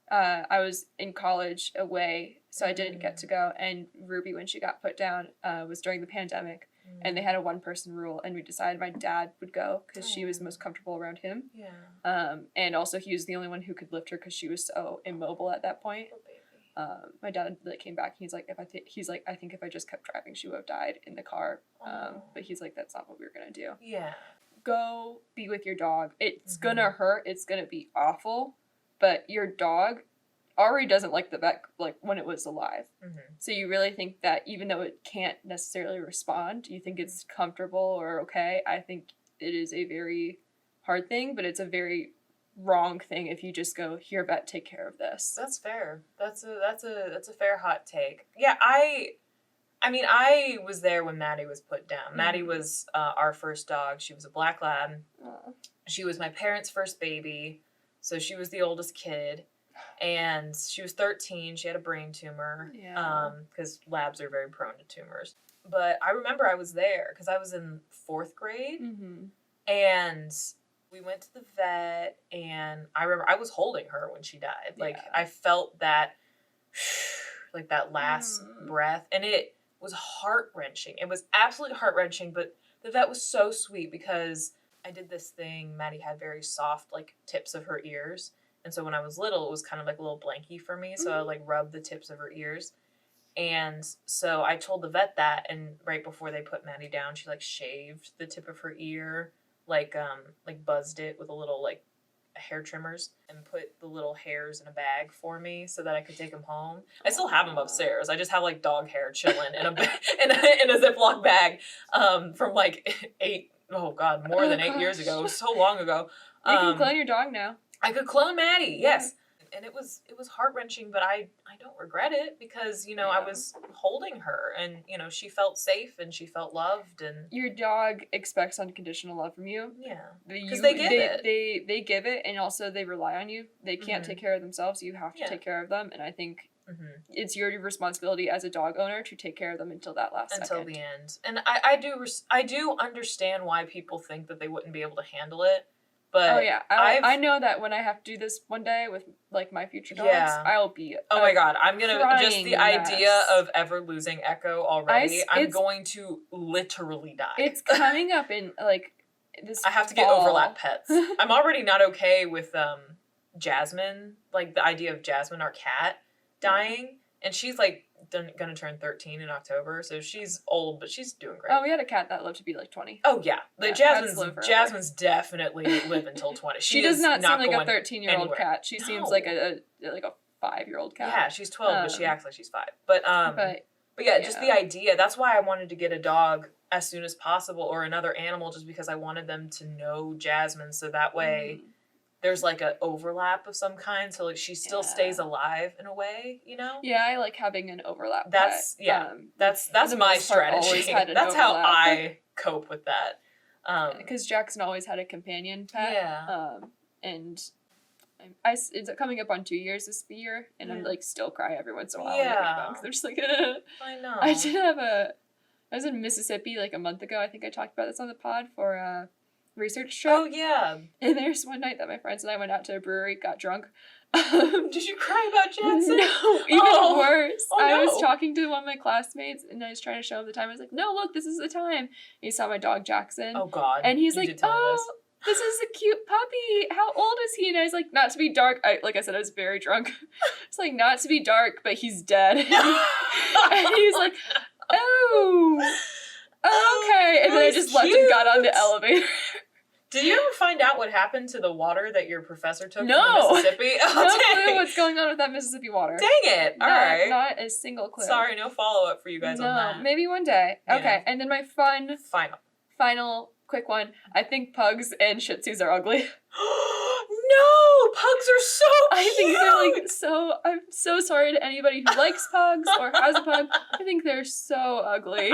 I was in college away, so I didn't get to go. And Ruby, when she got put down, was during the pandemic, and they had a one-person rule, and we decided my dad would go because she was most comfortable around him. Yeah. And also he was the only one who could lift her because she was so immobile at that point. Oh, baby. My dad like came back. He's like, I think if I just kept driving, she would have died in the car. But he's like, that's not what we were gonna do. Yeah. Go be with your dog. It's gonna hurt. It's gonna be awful. But your dog already doesn't like the vet like when it was alive. So you really think that even though it can't necessarily respond, you think it's comfortable or okay. I think it is a very hard thing, but it's a very wrong thing if you just go, here, vet, take care of this. That's fair. That's a fair hot take. Yeah, I mean, I was there when Maddie was put down. Maddie was our first dog. She was a black lab. Aww. She was my parents' first baby, so she was the oldest kid. And she was 13. She had a brain tumor. Yeah. Because labs are very prone to tumors. But I remember I was there because I was in 4th grade. And we went to the vet, and I remember I was holding her when she died. Like, I felt that, like, that last breath, and it was heart-wrenching. It was absolutely heart-wrenching, but the vet was so sweet because I did this thing. Maddie had very soft, like, tips of her ears, and so when I was little, it was kind of like a little blankie for me, so I would, like, rub the tips of her ears. And so I told the vet that, and right before they put Maddie down, she, like, shaved the tip of her ear, like buzzed it with a little, like, hair trimmers and put the little hairs in a bag for me so that I could take them home. I still have them upstairs. I just have, like, dog hair chilling in a Ziploc bag from, like, more than 8 years ago. It was so long ago. You can clone your dog now. I could clone Maddie, yes. And it was heart-wrenching, but I don't regret it because, you know, I was holding her and, you know, she felt safe and she felt loved. And your dog expects unconditional love from you. Yeah. Because they give it. They give it, and also they rely on you. They can't take care of themselves. You have to take care of them. And I think it's your responsibility as a dog owner to take care of them until that last second. Until the end. And I do understand why people think that they wouldn't be able to handle it. But I know that when I have to do this one day with like my future dogs, I'll be. Oh my god, I'm gonna just the idea of ever losing Echo already. I'm going to literally die. It's coming up in like this. I have to get overlap pets. I'm already not okay with Jasmine, like the idea of Jasmine, our cat, dying, and she's like gonna turn 13 in October, so she's old, but she's doing great. Oh, we had a cat that lived to be like 20. Oh yeah, Cats live forever. Jasmine's definitely live until 20. She does not seem like a going 13-year-old anywhere. cat. She seems like a 5-year-old cat. Yeah, she's 12, but she acts like she's 5. But yeah, just the yeah. idea. That's why I wanted to get a dog as soon as possible, or another animal, just because I wanted them to know Jasmine, so that way there's like an overlap of some kind, so like she still stays alive in a way, you know? Yeah, I like having an overlap. That's pet. that's my strategy. That's how I cope with that. Because Jackson always had a companion pet. Yeah. And it's coming up on 2 years this year, and I'm like still cry every once in a while. Yeah. Because they're just like, I know. I was in Mississippi like a month ago. I think I talked about this on the pod for a research trip. Oh yeah. And there's one night that my friends and I went out to a brewery, got drunk. Did you cry about Jackson? No, even worse. Oh, I no. was talking to one of my classmates, and I was trying to show him the time. I was like, "No, look, this is the time." And he saw my dog Jackson. Oh God. And he's You like, did tell me "Oh, this is a cute puppy. How old is he?" And I was like, "Not to be dark." Like I said, I was very drunk. It's like, "Not to be dark, but he's dead." And he's like, "Oh, okay." And then I just left and got on the elevator. Did you ever find out what happened to the water that your professor took No. from Mississippi? Oh, No dang. clue what's going on with that Mississippi water. Dang it. All right. Not a single clue. Sorry, no follow-up for you guys on that. Maybe one day. Yeah. Okay, and then my final quick one. I think pugs and Shih Tzus are ugly. No! Pugs are so cute! I think they're like so. I'm so sorry to anybody who likes pugs or has a pug. I think they're so ugly.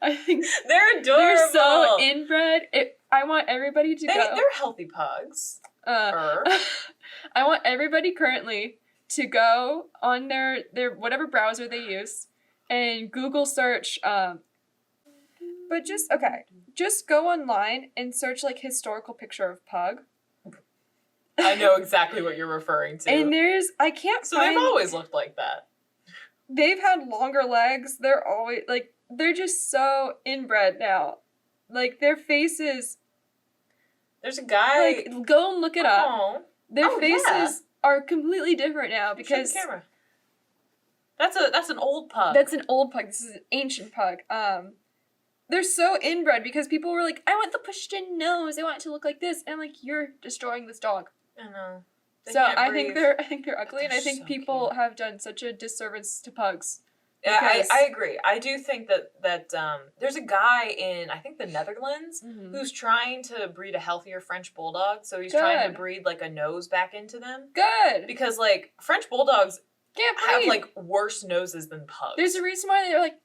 I think they're adorable. they're so inbred. I want everybody to go. They're healthy pugs. I want everybody currently to go on their whatever browser they use and Google search. But just go online and search like historical picture of pug. I know exactly what you're referring to. And I can't so find. they've always looked like that. They've had longer legs. They're always like they're just so inbred now. Like their faces. There's a guy. Like go and look it up. Oh. Their faces are completely different now because. Show the camera. That's an old pug. That's an old pug. This is an ancient pug. They're so inbred because people were like, I want the pushed-in nose. I want it to look like this. And I'm like, you're destroying this dog. I know. So I think they're ugly, and I They're think so people cute. have done such a disservice to pugs. Yeah, I agree. I do think that there's a guy in, I think, the Netherlands who's trying to breed a healthier French bulldog. So he's trying to breed like a nose back into them. Good. Because like French bulldogs Can't have breathe. like worse noses than pugs. There's a reason why they're like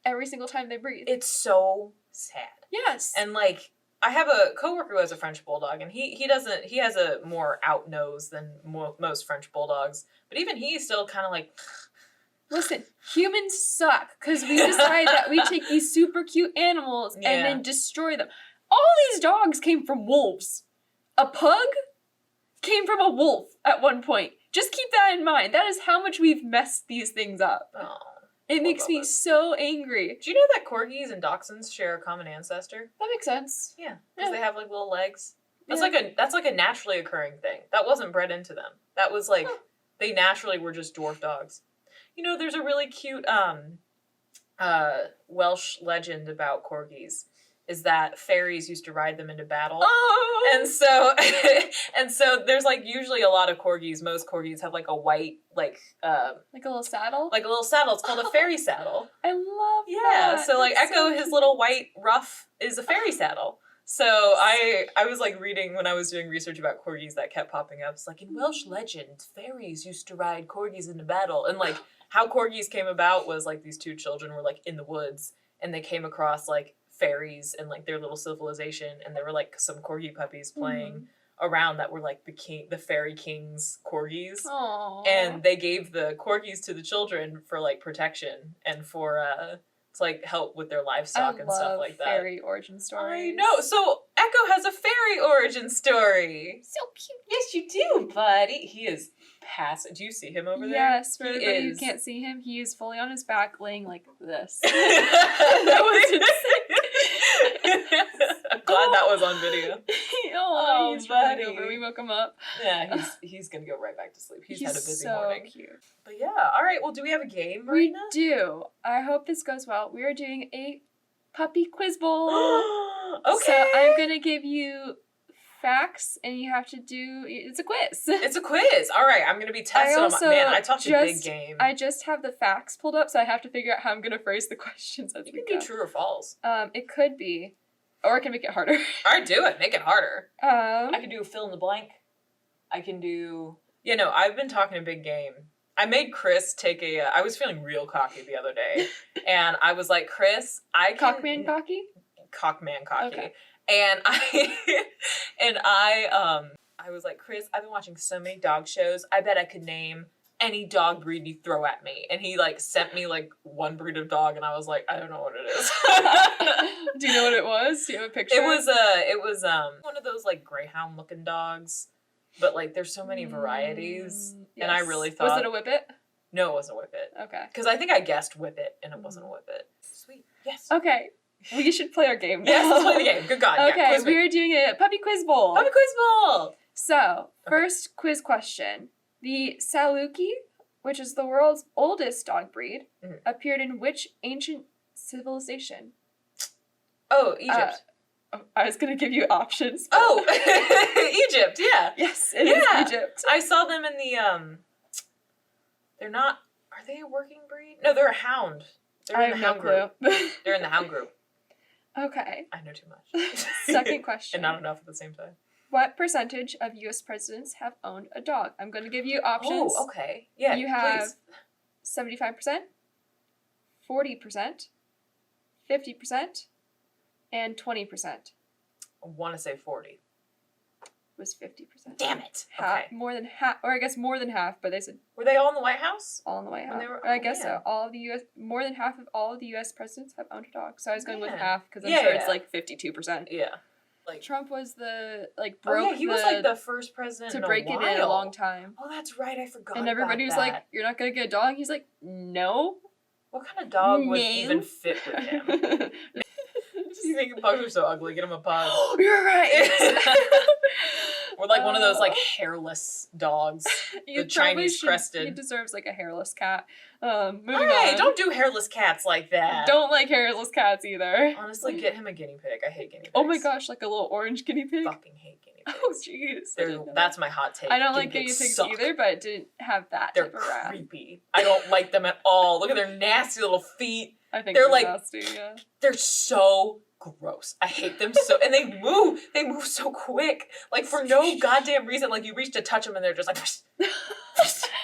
every single time they breathe. It's so sad. Yes. And like I have a coworker who has a French bulldog, and he has a more out nose than most French bulldogs. But even he's still kind of like. Listen, humans suck because we decide that we take these super cute animals and then destroy them. All these dogs came from wolves. A pug came from a wolf at one point. Just keep that in mind. That is how much we've messed these things up. Oh, it makes me so angry. Do you know that Corgis and Dachshunds share a common ancestor? That makes sense. Yeah, because they have like little legs. That's like a naturally occurring thing. That wasn't bred into them. That was like they naturally were just dwarf dogs. You know, there's a really cute Welsh legend about corgis. Is that fairies used to ride them into battle. Oh! And so there's like usually a lot of corgis. Most corgis have like a white like a little saddle. Like a little saddle. It's called a fairy saddle. I love that. Yeah. So like That's Echo, so his cute. little white ruff is a fairy saddle. So I was like reading when I was doing research about corgis that kept popping up. It's like in Welsh legend, fairies used to ride corgis into battle, and like how corgis came about was like these two children were like in the woods and they came across like fairies and like their little civilization, and there were like some corgi puppies playing around that were like the fairy king's corgis. Aww. And they gave the corgis to the children for like protection and for to like help with their livestock and stuff like that. Fairy origin stories. I know. So Echo has a fairy origin story. So cute. Yes, you do, buddy. He is passive. Do you see him over there? Yes, for He everybody is. who can't see him, he is fully on his back, laying like this. That was insane. I'm glad that was on video. Oh, Oh, he's rolling buddy. over. We woke him up. Yeah, he's gonna go right back to sleep. He's had a busy morning. Cute. But yeah, all right. Well, do we have a game, We Marina? do. I hope this goes well. We are doing a puppy quiz bowl. Okay. So I'm gonna give you facts, and you have to do. It's a quiz. It's a quiz. All right, I'm gonna be tested on my man. I talked a big game. I just have the facts pulled up, so I have to figure out how I'm gonna phrase the questions as You we can go. do true or false. It could be, or it can make it harder. All right, do it. Make it harder. I I can do a fill in the blank. I can do. You know, I've been talking a big game. I made Chris take a. I was feeling real cocky the other day, and I was like, Chris, I can. Cockman cocky. Cockman cocky. Okay. And I was like, Chris, I've been watching so many dog shows. I bet I could name any dog breed you throw at me. And he like sent me like one breed of dog, and I was like, I don't know what it is. Do you know what it was? Do you have a picture? It was one of those like greyhound looking dogs, but like there's so many varieties, Yes. and I really thought Was it a whippet? no, it wasn't a whippet. Okay. Because I think I guessed whippet, and it wasn't a whippet. Sweet, yes. Okay. We should play our game now. Yes, let's play the game. Good God. Okay, Yeah, quiz me. we are doing a puppy quiz bowl. Puppy quiz ball. So, first quiz question. The Saluki, which is the world's oldest dog breed, Mhm. appeared in which ancient civilization? Oh, Egypt. I was going to give you options. but- Oh, Egypt, yeah. Yes, it is Yeah. Egypt. I saw them in the, they're not, are they a working breed? No, they're a hound. They're I in have the no hound group. clue. They're in the hound group. Okay. I know too much. Second question. And not enough at the same time. What percentage of U.S. presidents have owned a dog? I'm going to give you options. Oh, okay. Yeah, You have please. 75%, 40%, 50%, and 20%. I want to say 40. Was 50%. Damn it. Half, Okay. more than half, or I guess more than half, but they said Were they all in the White House? all in the White When House. they were- I oh, guess man. so. All of the U.S. more than half of all of the U.S. presidents have owned a dog. So I was going with Man. half because I'm Yeah, sure yeah. it's like 52%. Yeah. Like, Trump was the oh broke yeah, he was like the first president to in break a it while. in a long time. Oh, that's right. I forgot. And everybody was about like, that. "You're not gonna get a dog." He's like, "No." What kind of dog would No. even fit with him? You think pugs are so ugly? Get him a pug. You're right. Or like one of those like hairless dogs. You the Chinese probably crested. He deserves like a hairless cat. Moving Hey, on. don't do hairless cats like that. Don't like hairless cats either. Honestly, get him a guinea pig. I hate guinea pigs. Oh my gosh, like a little orange guinea pig. Fucking hate guinea pigs. Oh jeez. I didn't know That's my hot take. that. I don't like guinea pigs suck. either, but it didn't have that They're type of wrath. creepy. I don't like them at all. Look at their nasty little feet. I think They're they're like- nasty, yeah. They're so gross. I hate them so, and they move. They move so quick, like for no goddamn reason. Like you reach to touch them, and they're just like,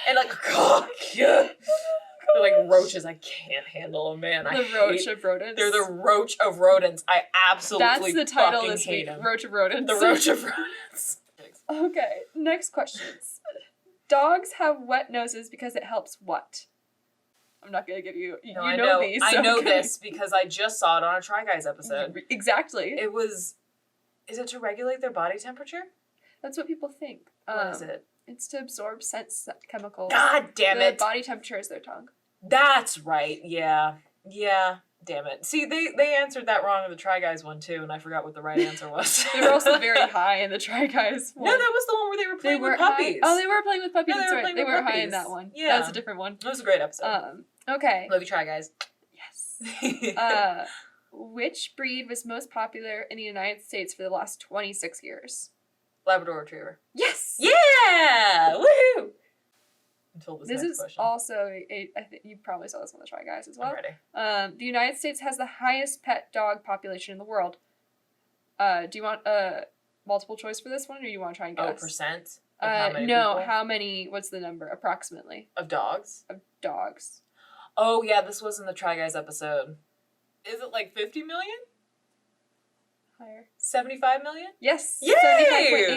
and like, oh, yeah. They're like roaches. I can't handle them, man. The roach of rodents. They're the roach of rodents. I absolutely That's the title fucking this hate week. them. Roach of rodents. The roach of rodents. Okay, next questions. Dogs have wet noses because it helps what? I'm not gonna give you. No, you I know these. I so know I'm gonna- this because I just saw it on a Try Guys episode. Exactly. It was. Is it to regulate their body temperature? That's what people think. What is it? It's to absorb scent chemicals. God damn The it! body temperature is their tongue. That's right. Yeah. Yeah. Damn it. See, they answered that wrong in the Try Guys one too, and I forgot what the right answer was. They were also very high in the Try Guys No, one. that was the one where they were They playing were with puppies. Oh, they were playing with puppies. Yeah, they That's were right. playing They with weren't high in puppies. that one. Yeah. That was a different one. It was a great episode. Okay. Love you, Try Guys. Yes. Which breed was most popular in the United States for the last 26 years? Labrador Retriever. Yes. Yeah! Woohoo! Until this This next is question. also I think you probably saw this on the Try Guys as well. I'm ready. The United States has the highest pet dog population in the world. Do you want a multiple choice for this one, or do you want to try and guess? Percent? Of how many no. people? How many? What's the number approximately Of dogs? of dogs? Oh, yeah, this was in the Try Guys episode. Is it like 50 million? Higher. 75 million? Yes. Yay!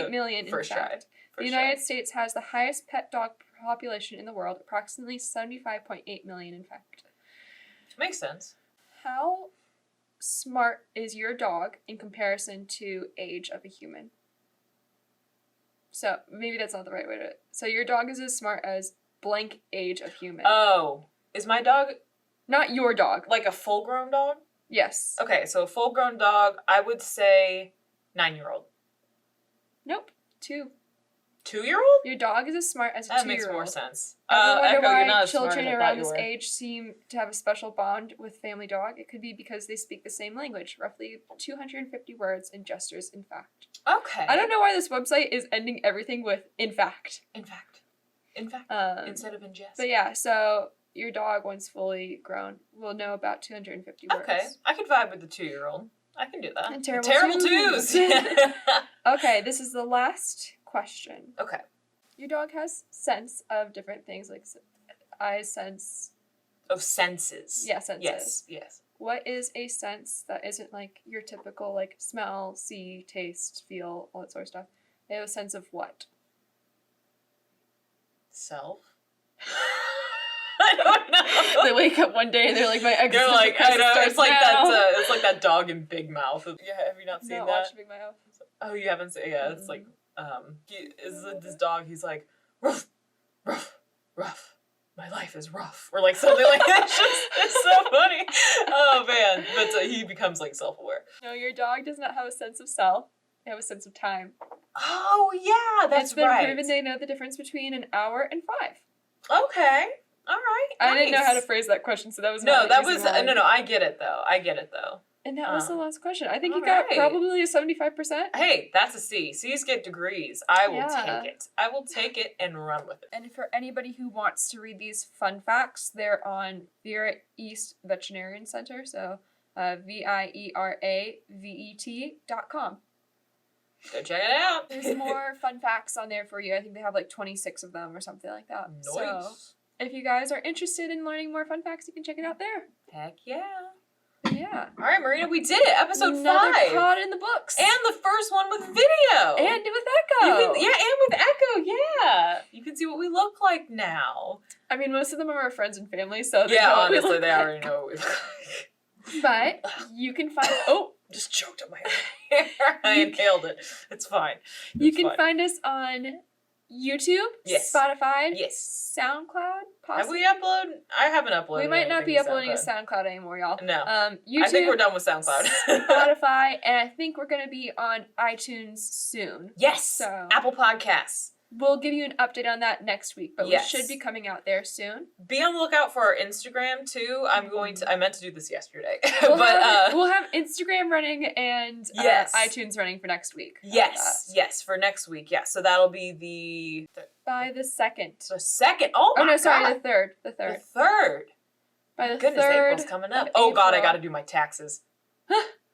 75.8 million. First in try. fact. For The sure. United States has the highest pet dog population in the world, approximately 75.8 million, in fact. Makes sense. How smart is your dog in comparison to age of a human? So, maybe that's not the right way to... So, your dog is as smart as blank age of human. Oh. Is my dog Not your dog. like a full-grown dog? Yes. Okay, so a full-grown dog, I would say 9-year-old. Nope. 2. 2-year-old? Your dog is as smart as a 2-year-old. That makes more sense. Ever wonder Echo, you're why not as smart children as I thought around you this were. age seem to have a special bond with family dog? It could be because they speak the same language, roughly 250 words and gestures, in fact. Okay. I don't know why this website is ending everything with in fact. In fact, instead of in jest. But yeah, so your dog, once fully grown, will know about 250 words. Okay, I could vibe with the 2-year-old. I can do that. And terrible twos. Okay, this is the last question. Okay. Your dog has sense of different things, like eyes, sense. Of senses. Yeah, senses. Yes. What is a sense that isn't like your typical like smell, see, taste, feel, all that sort of stuff? They have a sense of what? Self. I don't know. They wake up one day and they're like, my ex. They're like, I know. It's like now. that. It's like that dog in Big Mouth. Yeah, have you not seen No, that? watch Big Mouth. Oh, you haven't seen? Yeah, it's like this dog. He's like rough, rough, rough. My life is rough, or like something like that. It's so funny. Oh man, but he becomes like self-aware. No, your dog does not have a sense of self. They have a sense of time. Oh yeah, that's It's been right. proven they know the difference between an hour and 5. Okay, all right. I didn't know how to nice. phrase that question, so that was No, not that an easy was one. no. I get it though. And that was the last question. I think you all got right. probably a 75%. Hey, that's a C. C's get degrees. I will Yeah. take it. I will take it and run with it. And for anybody who wants to read these fun facts, they're on Vera East Veterinarian Center, so VIERAVET.com. Go check it out. There's more fun facts on there for you. I think they have like 26 of them or something like that. Nice. So if you guys are interested in learning more fun facts, you can check it out there. Heck yeah. But yeah. All right, Marina, we did it. Episode Another 5. pod in the books. And the first one with video. And with Echo. And with Echo, yeah. You can see what we look like now. I mean, most of them are our friends and family, so they Yeah, know what we honestly, look they like. already know what we look like. But you can find... Oh! Just choked up my hair. I inhaled it. It's fine. You can find us on YouTube, Yes. Spotify, Yes. SoundCloud, Have possibly. we uploaded? I haven't uploaded. We might not be anything to uploading to SoundCloud. SoundCloud anymore, y'all. No. YouTube, I think we're done with SoundCloud. Spotify, and I think we're going to be on iTunes soon. Yes. So- Apple Podcasts. We'll give you an update on that next week, but Yes. we should be coming out there soon. Be on the lookout for our Instagram too. I meant to do this yesterday, We'll, but have, we'll have Instagram running and Yes. iTunes running for next week. How about yes, for next week. Yeah, so that'll be the that? By the 2nd. second. Oh my Oh, no, sorry, God. the 3rd. The The 3rd. third. By the Goodness, 3rd. April's coming up. of Oh God, I April. got to do my taxes.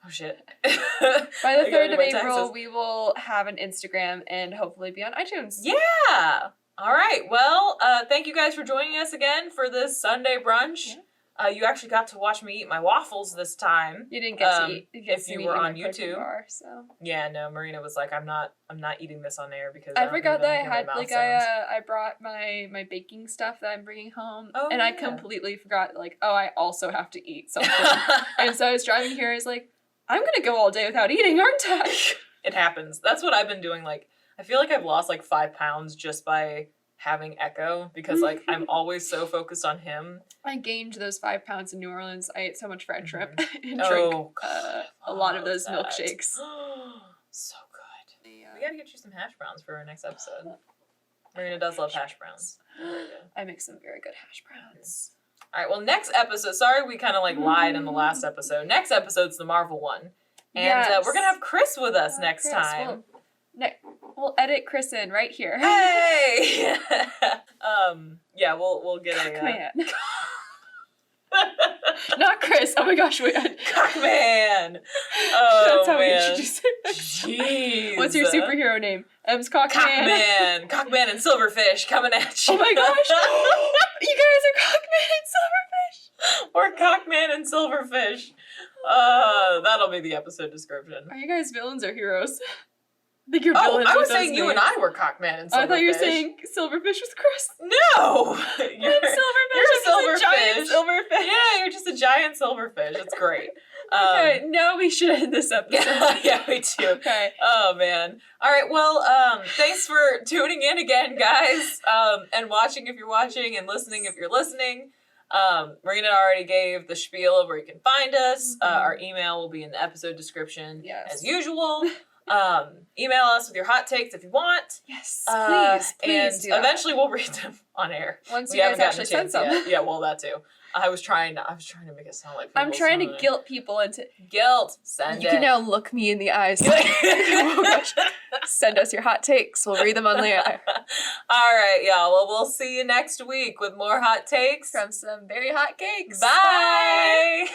Oh shit. By the I gotta 3rd do of my April, taxes. we will have an Instagram and hopefully be on iTunes. Yeah. All right. Well, thank you guys for joining us again for this Sunday brunch. Yeah. You actually got to watch me eat my waffles this time. You didn't get to eat. You if you were on YouTube. Bar, so. Yeah, no, Marina was like, I'm not eating this on air because I don't forgot even that I hear my had mouth like sounds." I brought my baking stuff that I'm bringing home, Oh, and I yeah. completely forgot like I also have to eat something, and so I was driving here. I was like, I'm gonna go all day without eating, aren't I? It happens. That's what I've been doing. Like, I feel like I've lost like 5 pounds just by having Echo because like I'm always so focused on him. I gained those 5 pounds in New Orleans. I ate so much fried shrimp and Oh, drank God, a lot of love those that. milkshakes. So good. We gotta get you some hash browns for our next episode. Marina does love hash browns. Very good. I make some very good hash browns. All right, well, next episode, sorry we kind of like lied in the last episode. Next episode's the Marvel one. And Yes. we're going to have Chris with us next Chris, time. We'll edit Chris in right here. Hey! Yeah, we'll get a... Cockman. Not Chris. Oh my gosh, wait. Cockman! Oh, That's how we man. introduce it. Jeez. What's your superhero name? M's Cockman. Cockman! Cockman and Silverfish coming at you. Oh my gosh! You guys are Cockman and Silverfish! We're Cockman and Silverfish. That'll be the episode description. Are you guys villains or heroes? I think you're Oh, villains. I was with those saying you and names. I were Cockman and Silverfish. Oh, I thought you were saying Silverfish was Chris. No! I'm You're Silverfish. I'm just a giant Silverfish. Silverfish. Yeah, you're just a giant silverfish. It's great. Okay, now we should end this episode. Yeah, we do. Okay. Oh man. All right. Well, thanks for tuning in again, guys, and watching if you're watching, and listening if you're listening. Marina already gave the spiel of where you can find us. Our email will be in the episode description Yes. as usual. Email us with your hot takes if you want. Yes, And please do that. eventually we'll read them on air. Once We you haven't guys gotten actually a send chance some. yet. Yeah, well, that too. I was trying to make it sound like I'm people trying to send it. guilt people into. Guilt. Send You it. can now look me in the eyes. Oh gosh. Send us your hot takes. We'll read them on the air. All right, y'all. Well, we'll see you next week with more hot takes From some very hot cakes. Bye.